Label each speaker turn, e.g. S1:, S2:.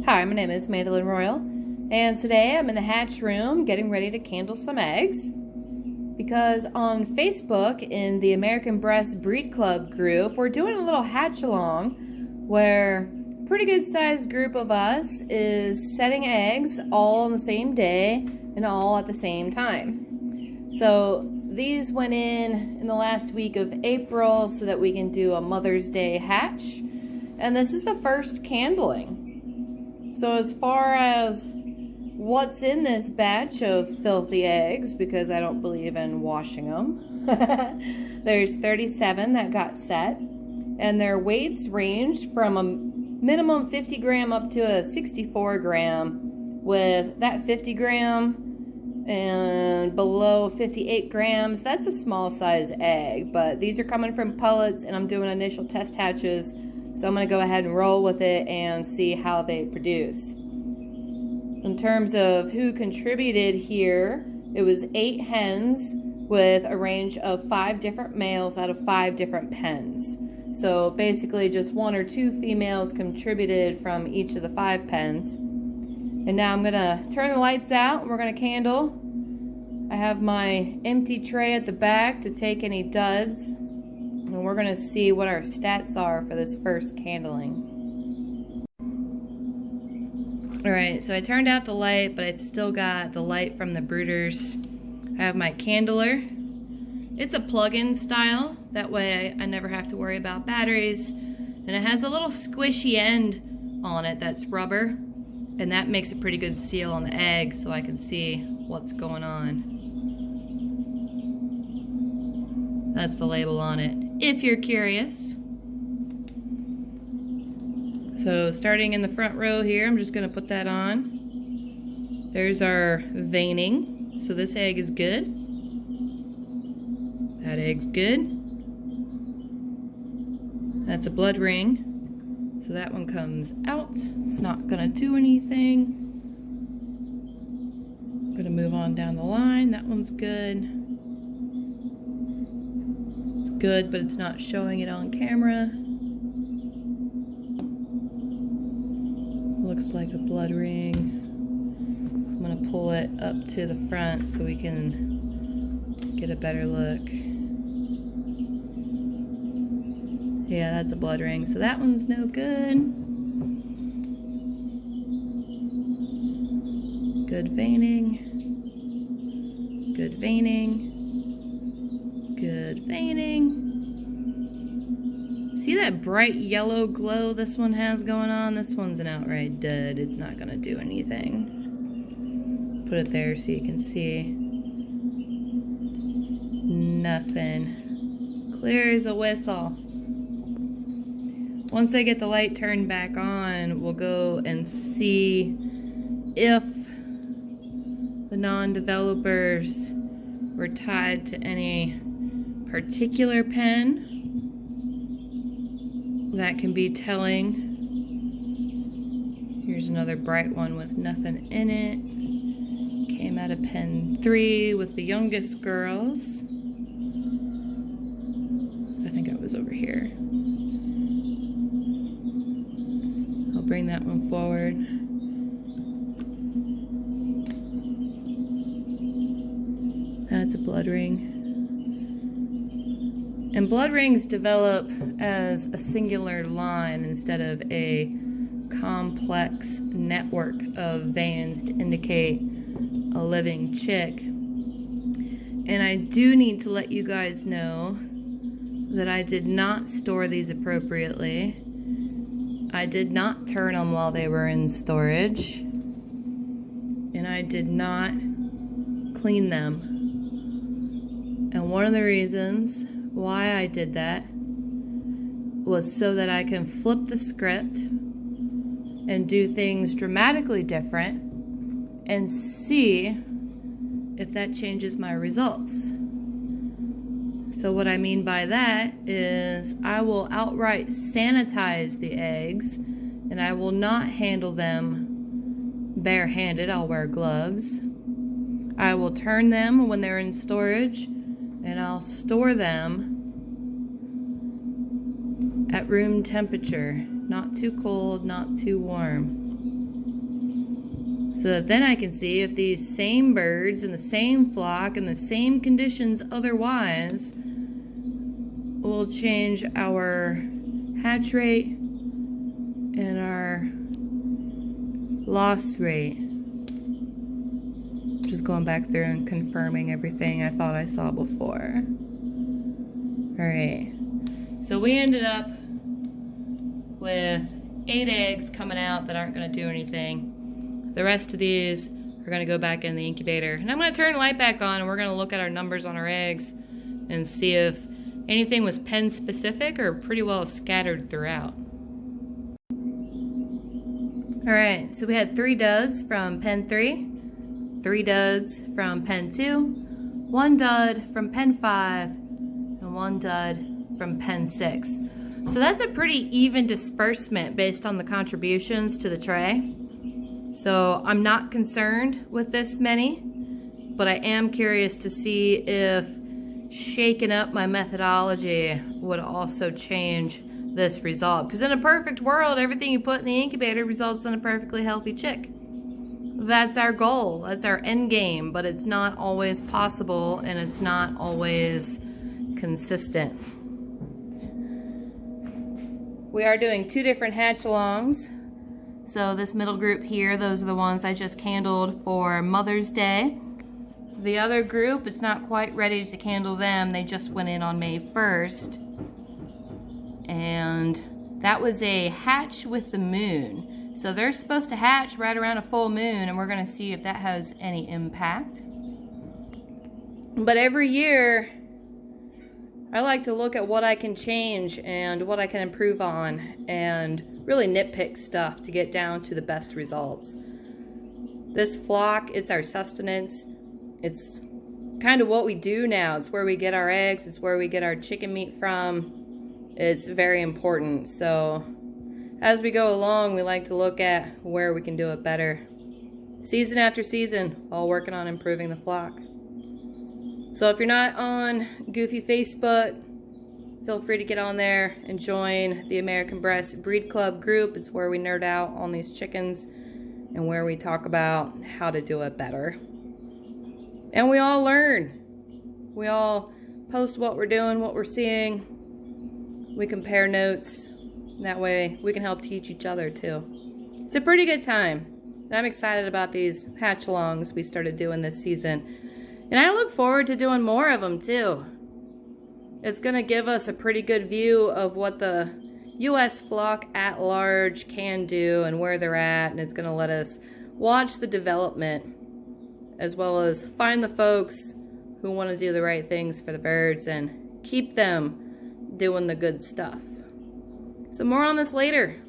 S1: Hi, my name is Mandolin Royal, and today I'm in the hatch room getting ready to candle some eggs because on Facebook in the American Bresse Breed Club group, we're doing a little hatch along where a pretty good sized group of us is setting eggs all on the same day and all at the same time. So these went in the last week of April so that we can do a Mother's Day hatch, and this is the first candling. So as far as what's in this batch of filthy eggs, because I don't believe in washing them, there's 37 that got set, and their weights ranged from a minimum 50 gram up to a 64 gram, with that 50 gram and below 58 grams, that's a small size egg, but these are coming from pullets and I'm doing initial test hatches. So I'm going to go ahead and roll with it and see how they produce. In terms of who contributed here, it was 8 hens with a range of 5 different males out of 5 different pens. So basically just 1 or 2 females contributed from each of the 5 pens. And now I'm going to turn the lights out and we're going to candle. I have my empty tray at the back to take any duds. And we're going to see what our stats are for this first candling. Alright, so I turned out the light, but I've still got the light from the brooders. I have my candler. It's a plug-in style. That way I never have to worry about batteries. And it has a little squishy end on it that's rubber. And that makes a pretty good seal on the egg so I can see what's going on. That's the label on it, if you're curious. So starting in the front row here, I'm just going to put that on. There's our veining. So this egg is good. That egg's good. That's a blood ring. So that one comes out. It's not going to do anything. I'm going to move on down the line. That one's good. Good, but it's not showing it on camera. Looks like a blood ring. I'm gonna pull it up to the front so we can get a better look. Yeah, that's a blood ring, so that one's no good. Good veining. Good veining. Good veining. See that bright yellow glow this one has going on? This one's an outright dud. It's not gonna do anything. Put it there so you can see. Nothing. Clear as a whistle. Once I get the light turned back on, we'll go and see if the non-developers were tied to any particular pen. That can be telling. Here's another bright one with nothing in it. Came out of pen 3 with the youngest girls. I think it was over here. I'll bring that one forward. That's a blood ring. And blood rings develop as a singular line instead of a complex network of veins to indicate a living chick. And I do need to let you guys know that I did not store these appropriately. I did not turn them while they were in storage. And I did not clean them. And one of the reasons why I did that was so that I can flip the script and do things dramatically different and see if that changes my results. So what I mean by that is I will outright sanitize the eggs and I will not handle them barehanded. I'll wear gloves. I will turn them when they're in storage and I'll store them at room temperature, not too cold, not too warm. so that then I can see if these same birds in the same flock in the same conditions otherwise will change our hatch rate and our loss rate. Just going back through and confirming everything I thought I saw before. Alright, so we ended up with 8 eggs coming out that aren't going to do anything. The rest of these are going to go back in the incubator. And I'm going to turn the light back on and we're going to look at our numbers on our eggs and see if anything was pen specific or pretty well scattered throughout. Alright, so we had 3 duds from pen 3, 3 duds from pen 2, 1 dud from pen 5, and 1 dud from pen 6. So that's a pretty even disbursement based on the contributions to the tray. So I'm not concerned with this many, but I am curious to see if shaking up my methodology would also change this result. Because in a perfect world, everything you put in the incubator results in a perfectly healthy chick. That's our goal, that's our end game, but it's not always possible and it's not always consistent. We are doing 2 different hatch-alongs. So this middle group here, those are the ones I just candled for Mother's Day. The other group, it's not quite ready to candle them. They just went in on May 1st. And that was a hatch with the moon. So they're supposed to hatch right around a full moon, and we're going to see if that has any impact. But every year, I like to look at what I can change and what I can improve on and really nitpick stuff to get down to the best results. This flock, it's our sustenance. It's kind of what we do now. It's where we get our eggs. It's where we get our chicken meat from. It's very important. So as we go along, we like to look at where we can do it better. Season after season, all working on improving the flock. So if you're not on Goofy Facebook, feel free to get on there and join the American Bresse Breed Club group. It's where we nerd out on these chickens and where we talk about how to do it better. And we all learn. We all post what we're doing, what we're seeing. We compare notes. That way we can help teach each other too. It's a pretty good time. And I'm excited about these hatch-alongs we started doing this season. And I look forward to doing more of them too. It's going to give us a pretty good view of what the U.S. flock at large can do and where they're at. And it's going to let us watch the development as well as find the folks who want to do the right things for the birds and keep them doing the good stuff. So more on this later.